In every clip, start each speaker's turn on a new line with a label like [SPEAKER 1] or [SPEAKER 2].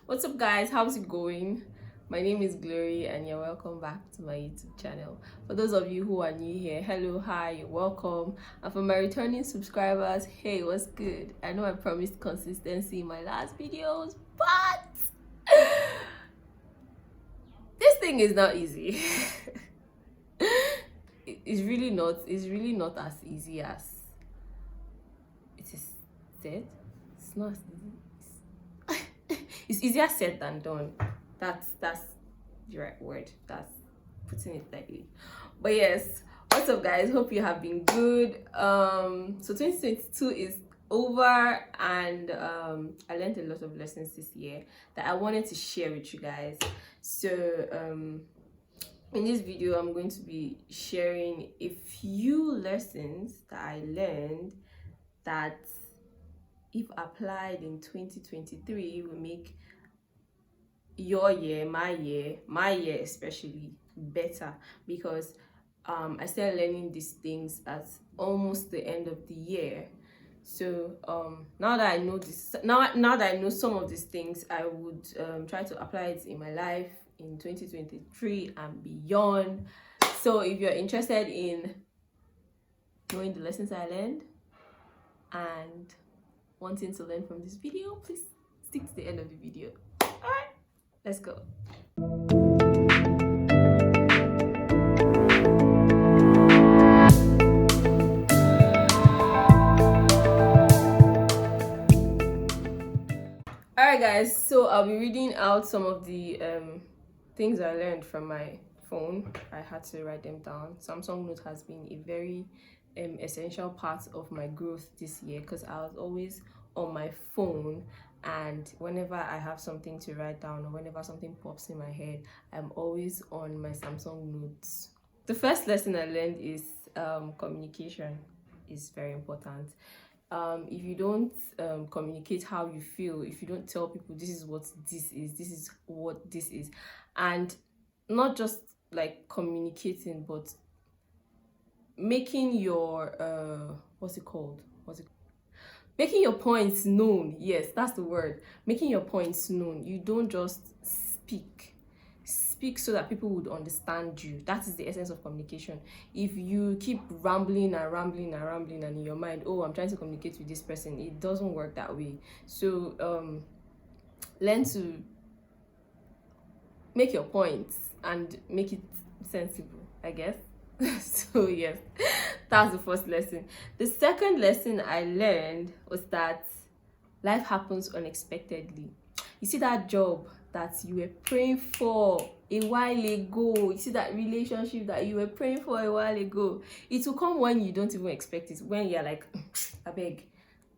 [SPEAKER 1] What's up, guys? How's it going? My name is Glory, and you're welcome back to my YouTube channel. For those of you who are new here, hello, hi, you're welcome. And for my returning subscribers, hey, what's good? I know I promised consistency in my last videos, but this thing is not easy. It's really not. It's really not as easy as it is said. It's not as easy. It's easier said than done. That's the right word. That's putting it lightly. But yes, what's up, guys? Hope you have been good. So 2022 is over, and I learned a lot of lessons this year that I wanted to share with you guys. So in this video, I'm going to be sharing a few lessons that I learned that, if applied in 2023, will make your year, my year especially, better. Because I started learning these things at almost the end of the year. So now that I know this, now that I know some of these things, I would try to apply it in my life in 2023 and beyond. So if you're interested in knowing the lessons I learned and wanting to learn from this video, please stick to the end of the video. All right, let's go. All right, guys, so I'll be reading out some of the things I learned from my phone. I had to write them down. Samsung Note has been a very essential part of my growth this year, because I was always on my phone, and whenever I have something to write down or whenever something pops in my head, I'm always on my Samsung Notes. The first lesson I learned is communication is very important. If you don't communicate how you feel, if you don't tell people this is what this is what this is, and not just like communicating, but making your making your points known. Yes, that's the word. Making your points known. You don't just speak so that people would understand you. That is the essence of communication. If you keep rambling and in your mind, oh, I'm trying to communicate with this person, it doesn't work that way. So learn to make your points and make it sensible, I guess. So yes, that's the first lesson. The second lesson I learned was that life happens unexpectedly. You see that job that you were praying for a while ago, you see that relationship that you were praying for a while ago, it will come when you don't even expect it, when you're like, I beg,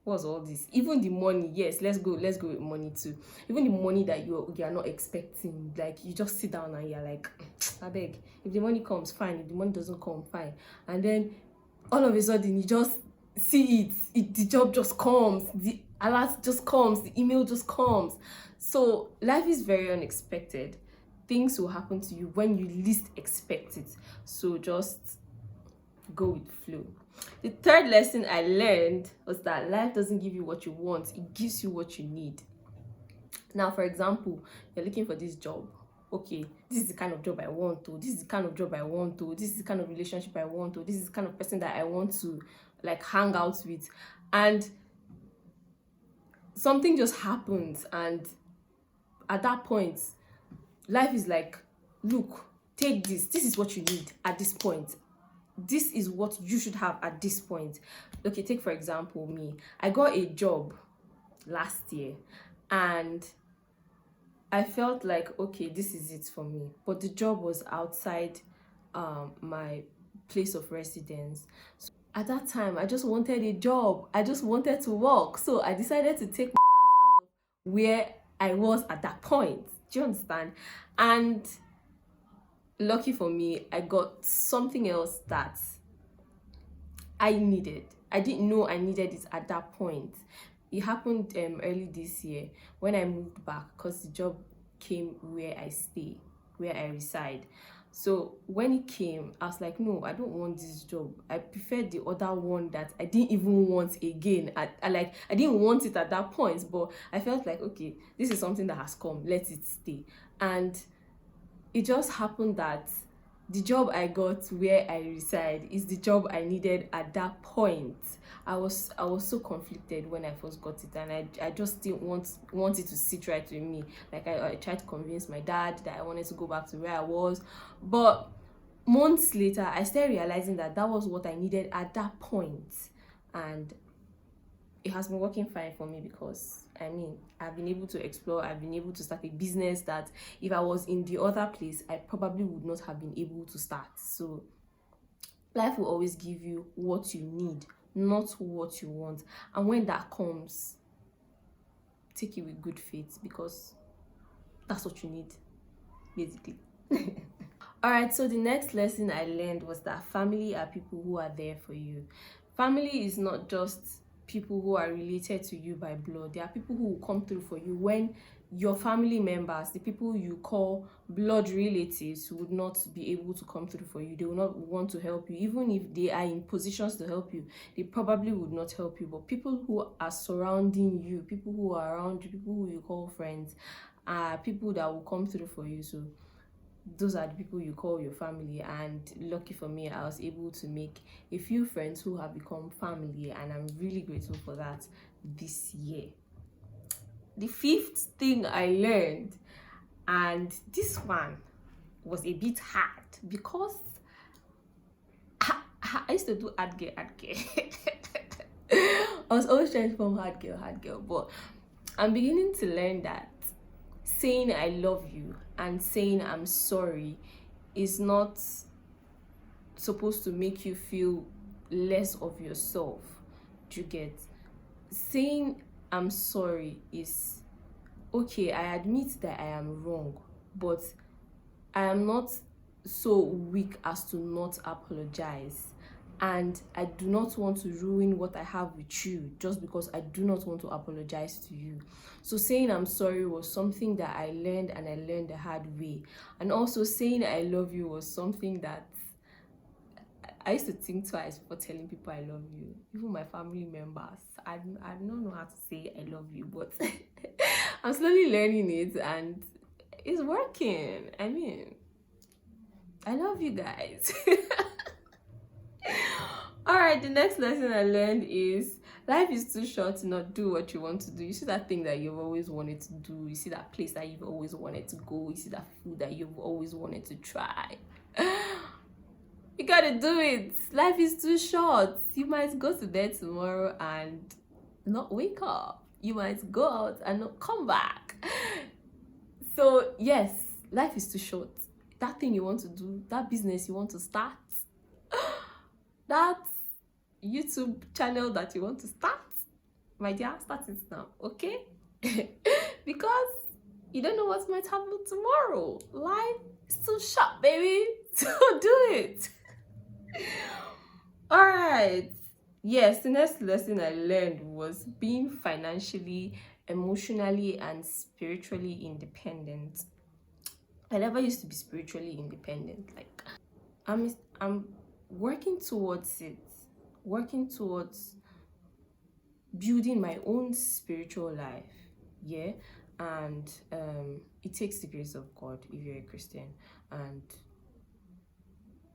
[SPEAKER 1] what's all this? Even the money, yes, let's go with money too. Even the money that you are not expecting, like you just sit down and you're like, I beg, if the money comes, fine. If the money doesn't come, fine. And then all of a sudden you just see the job just comes, the alert just comes, the email just comes. So life is very unexpected. Things will happen to you when you least expect it. So just go with the flow. The third lesson I learned was that life doesn't give you what you want, it gives you what you need. Now, for example, you're looking for this job. Okay, this is the kind of job I want to, this is the kind of job I want to, this is the kind of relationship I want to, this is the kind of person that I want to like hang out with. And something just happens, and at that point, life is like, look, take this is what you need at this point, this is what you should have at this point. Okay, take for example me. I got a job last year, and I felt like, okay, this is it for me. But the job was outside my place of residence. So at that time, I just wanted a job. I just wanted to work. So I decided to take my ass out of where I was at that point. Do you understand? And lucky for me, I got something else that I needed. I didn't know I needed it at that point. It happened early this year when I moved back, because the job came where I stay, where I reside. So when it came, I was like, no, I don't want this job. I prefer the other one that I didn't even want again. I didn't want it at that point, but I felt like, okay, this is something that has come. Let it stay. And it just happened that the job I got where I reside is the job I needed at that point. I was so conflicted when I first got it, and I just didn't want it to sit right with me. Like I tried to convince my dad that I wanted to go back to where I was, but months later I started realizing that that was what I needed at that point. And it has been working fine for me, because I mean, I've been able to explore, I've been able to start a business that if I was in the other place, I probably would not have been able to start. So life will always give you what you need, not what you want. And when that comes, take it with good faith, because that's what you need, basically. All right, so the next lesson I learned was that family are people who are there for you. Family is not just people who are related to you by blood. There are people who will come through for you when your family members, the people you call blood relatives, would not be able to come through for you. They will not want to help you. Even if they are in positions to help you, they probably would not help you. But people who are surrounding you, people who are around you, people who you call friends, are people that will come through for you. So those are the people you call your family. And lucky for me, I was able to make a few friends who have become family, and I'm really grateful for that this year. The fifth thing I learned, and this one was a bit hard, because I used to do hard girl. I was always trying to form hard girl, but I'm beginning to learn that saying I love you and saying I'm sorry is not supposed to make you feel less of yourself. Do you get? Saying I'm sorry is, okay, I admit that I am wrong, but I am not so weak as to not apologize. And I do not want to ruin what I have with you just because I do not want to apologize to you. So saying I'm sorry was something that I learned, and I learned the hard way. And also saying I love you was something that I used to think twice before telling people I love you. Even my family members, I don't know how to say I love you, but I'm slowly learning it, and it's working. I mean, I love you guys. All right, the next lesson I learned is life is too short to not do what you want to do. You see that thing that you've always wanted to do, you see that place that you've always wanted to go, you see that food that you've always wanted to try. You gotta do it. Life is too short. You might go to bed tomorrow and not wake up. You might go out and not come back. So yes, life is too short. That thing you want to do, that business you want to start, that YouTube channel that you want to start, my dear, start it now, okay? Because you don't know what might happen tomorrow. Life is too short, baby. So do it. All right. Yes, the next lesson I learned was being financially, emotionally, and spiritually independent. I never used to be spiritually independent. Like, I'm working towards it, working towards building my own spiritual life. Yeah. And it takes the grace of God if you're a Christian. And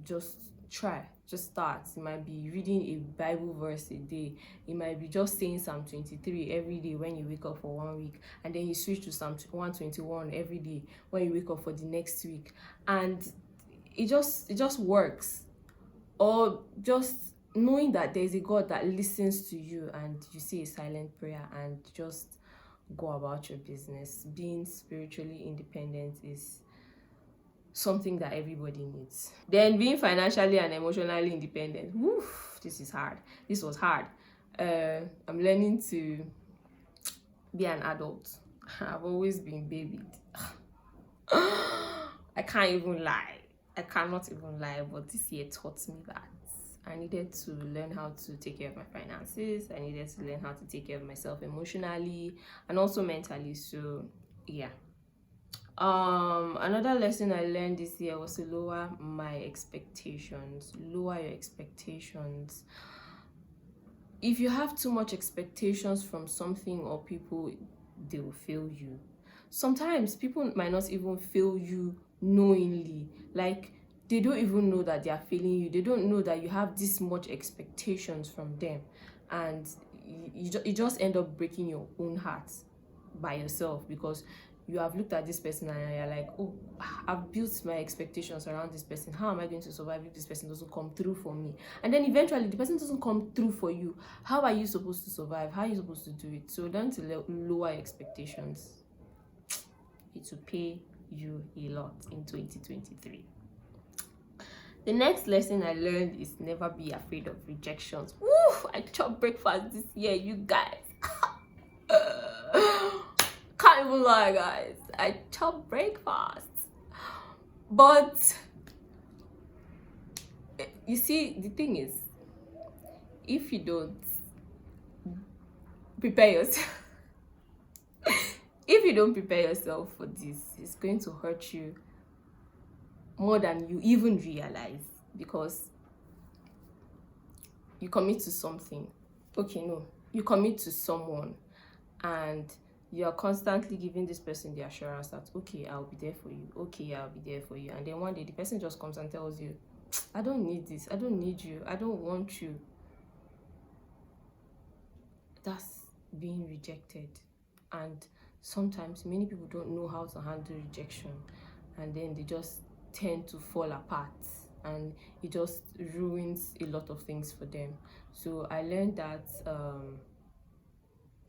[SPEAKER 1] just try, just start. It might be reading a Bible verse a day, it might be just saying Psalm 23 every day when you wake up for 1 week, and then you switch to Psalm 121 every day when you wake up for the next week, and it just works. Or just knowing that there's a God that listens to you, and you say a silent prayer and just go about your business. Being spiritually independent is something that everybody needs. Then being financially and emotionally independent. Woof, this is hard. This was hard. I'm learning to be an adult. I've always been babied. I can't even lie. I cannot even lie, but this year taught me that I needed to learn how to take care of my finances. I needed to learn how to take care of myself emotionally and also mentally. So yeah, Another lesson I learned this year was to lower my expectations. Lower your expectations. If you have too much expectations from something or people, they will fail you. Sometimes people might not even fail you knowingly. Like, they don't even know that they are failing you. They don't know that you have this much expectations from them, and you just end up breaking your own heart by yourself, because you have looked at this person and you're like, oh, I've built my expectations around this person. How am I going to survive if this person doesn't come through for me? And then eventually the person doesn't come through for you. How are you supposed to survive? How are you supposed to do it? So learn to lower expectations. It will pay you a lot in 2023. The next lesson I learned is never be afraid of rejections. Woo! I chopped breakfast this year, you guys. Can't even lie, guys. I chopped breakfast. But you see, the thing is, if you don't prepare yourself, if you don't prepare yourself for this, it's going to hurt you more than you even realize, because you commit to something. Okay, no, you commit to someone, and you're constantly giving this person the assurance that, okay, I'll be there for you, okay, I'll be there for you, and then one day the person just comes and tells you, I don't need this, I don't need you, I don't want you. That's being rejected. And sometimes many people don't know how to handle rejection, and then they just tend to fall apart, and it just ruins a lot of things for them. So I learned that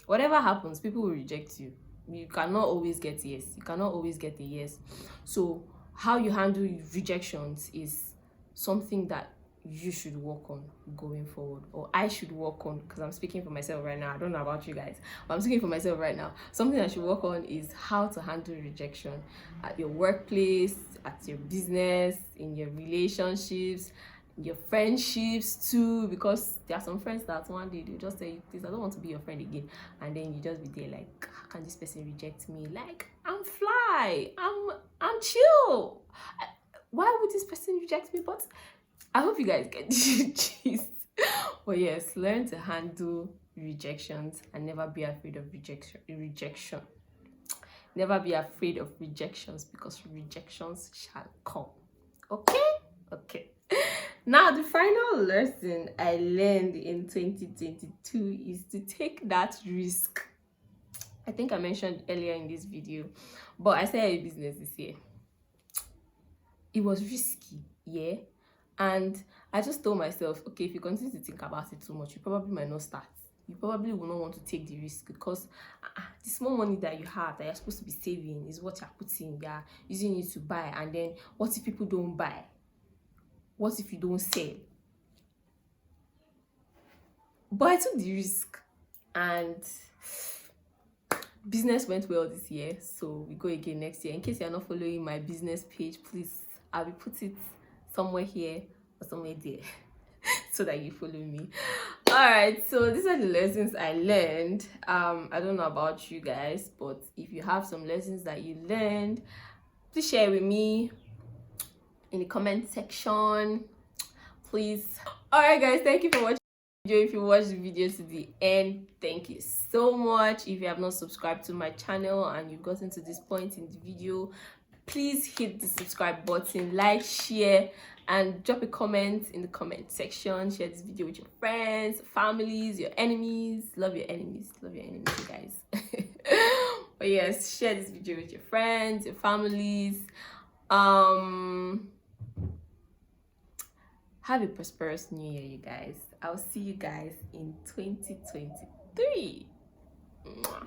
[SPEAKER 1] whatever happens, people will reject you. You cannot always get yes. You cannot always get a yes. So how you handle rejections is something that you should work on going forward, or I should work on, because I'm speaking for myself right now. I don't know about you guys, but I'm speaking for myself right now. Something I should work on is how to handle rejection at your workplace, at your business, in your relationships, your friendships too, because there are some friends that one day they'll just say, please, I don't want to be your friend again, and then you just be there like, how can this person reject me? Like, I'm fly, I'm chill. Why would this person reject me? But I hope you guys get the gist. But yes, learn to handle rejections and never be afraid of rejection. Never be afraid of rejections, because rejections shall come. Okay. Now, the final lesson I learned in 2022 is to take that risk. I think I mentioned earlier in this video, but I started a business this year. It was risky, yeah. And I just told myself, okay, if you continue to think about it too much, you probably might not start. You probably will not want to take the risk, because the small money that you have that you're supposed to be saving is what you're putting, you're using it to buy. And then what if people don't buy? What if you don't sell? But I took the risk, and business went well this year. So we go again next year. In case you're not following my business page, please, I will put it somewhere here or somewhere there so that you follow me. All right, so these are the lessons I learned. I don't know about you guys, but if you have some lessons that you learned, please share with me in the comment section, please. All right, guys, thank you for watching the video. If you watched the video to the end, thank you so much. If you have not subscribed to my channel and you've gotten to this point in the video, please hit the subscribe button, like, share, and drop a comment in the comment section. Share this video with your friends, families, your enemies. Love your enemies, you guys. But yes, share this video with your friends, your families. Have a prosperous new year, you guys. I'll see you guys in 2023. Mwah.